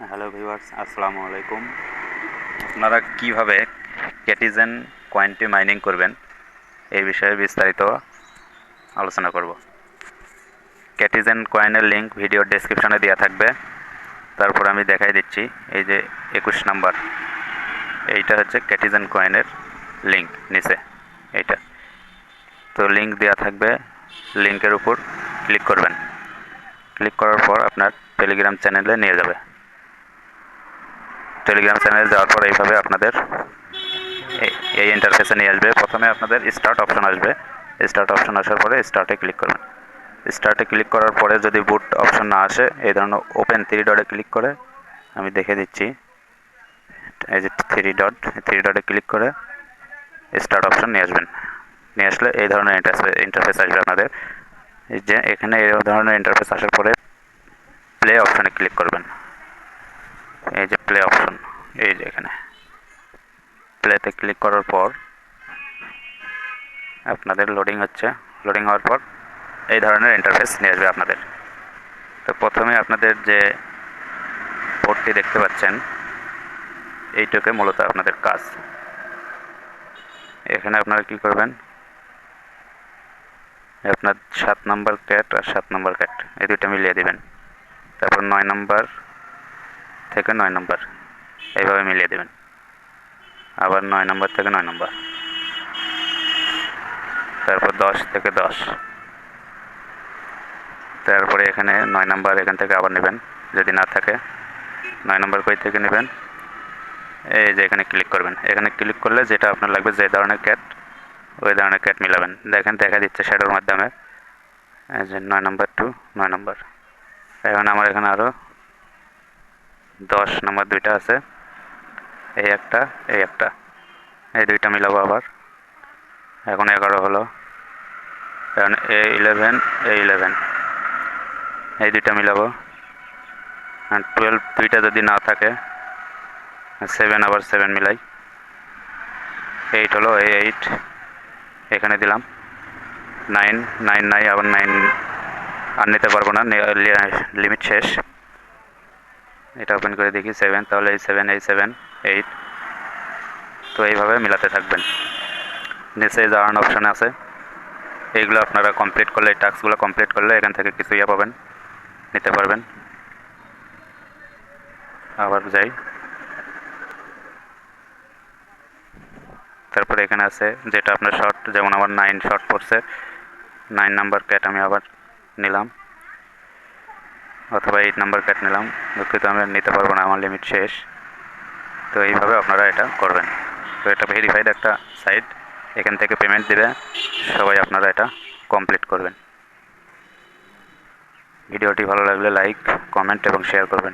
Hello viewers, আসসালামু আলাইকুম। আপনারা কিভাবে ক্যাটিজেন কয়েনটি মাইনিং করবেন এই বিষয়ে বিস্তারিত আলোচনা করব। ক্যাটিজেন কয়েনের লিঙ্ক ভিডিও ডেসক্রিপশনে দেওয়া থাকবে। তারপর আমি দেখাই দিচ্ছি, এই যে 21 নাম্বার, এইটা হচ্ছে ক্যাটিজেন কয়েনের লিঙ্ক নিচে এইটা। তো লিঙ্ক দেওয়া থাকবে, লিঙ্কের উপর ক্লিক করবেন। ক্লিক করার পর আপনার টেলিগ্রাম চ্যানেলে নিয়ে যাবে। টেলিগ্রাম চ্যানেলে যাওয়ার পর এইভাবে আপনাদের এই ইন্টারফেসে নিয়ে আসবে। প্রথমে আপনাদের স্টার্ট অপশন আসবে। স্টার্ট অপশন আসার পরে স্টার্টে ক্লিক করবেন। স্টার্টে ক্লিক করার পরে যদি বুট অপশন না আসে, এই ধরনের ওপেন থ্রি ডটে ক্লিক করে আমি দেখে দিচ্ছি, এই যে থ্রি ডটে ক্লিক করে স্টার্ট অপশন নিয়ে আসবেন। নিয়ে আসলে এই ধরনের ইন্টারফেস আসবে আপনাদের। এই যে এখানে এই ধরনের ইন্টারফেস আসার পরে প্লে অপশনে ক্লিক করবেন। এই যে প্লে অপশন, এই যে এখানে প্লেতে ক্লিক করার পর আপনাদের লোডিং হচ্ছে। লোডিং হওয়ার পর এই ধরনের ইন্টারফেস নিয়ে আসবে আপনাদের। তো প্রথমে আপনাদের যে পোর্টটি দেখতে পাচ্ছেন, এইটুকু মূলত আপনাদের কাজ। এখানে আপনারা কি করবেন, আপনার 7 নম্বর ক্যাট আর 7 নম্বর ক্যাট এই দুইটা মিলিয়ে দিবেন। তারপর 9 নম্বর থেকে 9 নম্বর এইভাবে মিলিয়ে দেবেন। আবার 9 নম্বর থেকে 9 নম্বর, তারপর 10 থেকে 10, তারপরে এখানে 9 নম্বর এখান থেকে আবার নেবেন। যদি না থাকে 9 নম্বর কই থেকে নেবেন, এই যে এখানে ক্লিক করবেন। এখানে ক্লিক করলে যেটা আপনার লাগবে, যে ধরনের ক্যাট ওই ধরনের ক্যাট মিলাবেন। দেখেন দেখা দিচ্ছে শ্যাডোর মাধ্যমে, এই যে 9 নম্বর টু 9 নম্বর। এখন আমার এখানে আরও 10 নম্বর দুইটা আছে, এই একটা এই একটা, এই দুইটা মিলাবো আবার। এখন 11 হলো। এখন A11 A11 এই দুইটা মিলাবো। 12 দুইটা যদি না থাকে 7 আবার 7 মিলাই। 8 হলো, এই 8 এখানে দিলাম। 9 9 নাই, আবার 9 আর নিতে পারবো না, লিমিট শেষ। এটা ওপেন করে দেখি 7, তাহলে এই 7 এই 7 8। তো এইভাবে মিলাতে থাকবেন। নিচে যে আর্ন অপশান আছে, এইগুলো আপনারা কমপ্লিট করলে, এই টাস্কগুলো কমপ্লিট করলে এখান থেকে কিছু পাবেন, নিতে পারবেন। আবার যাই, তারপরে এখানে আছে যেটা আপনার শর্ট, যেমন আমার 9 শর্ট পড়ছে, 9 নাম্বার ক্যাট আমি আবার নিলাম, অথবা 8 নাম্বার ক্যাট নিলাম। দুঃখিত, আমি নিতে পারবো না, আমার লিমিট শেষ। তো এইভাবে আপনারা এটা করবেন। তো এটা ভেরিফাইড একটা সাইট, এখান থেকে পেমেন্ট দেবে, সবাই আপনারা এটা কমপ্লিট করবেন। ভিডিওটি ভালো লাগলে লাইক, কমেন্ট এবং শেয়ার করবেন।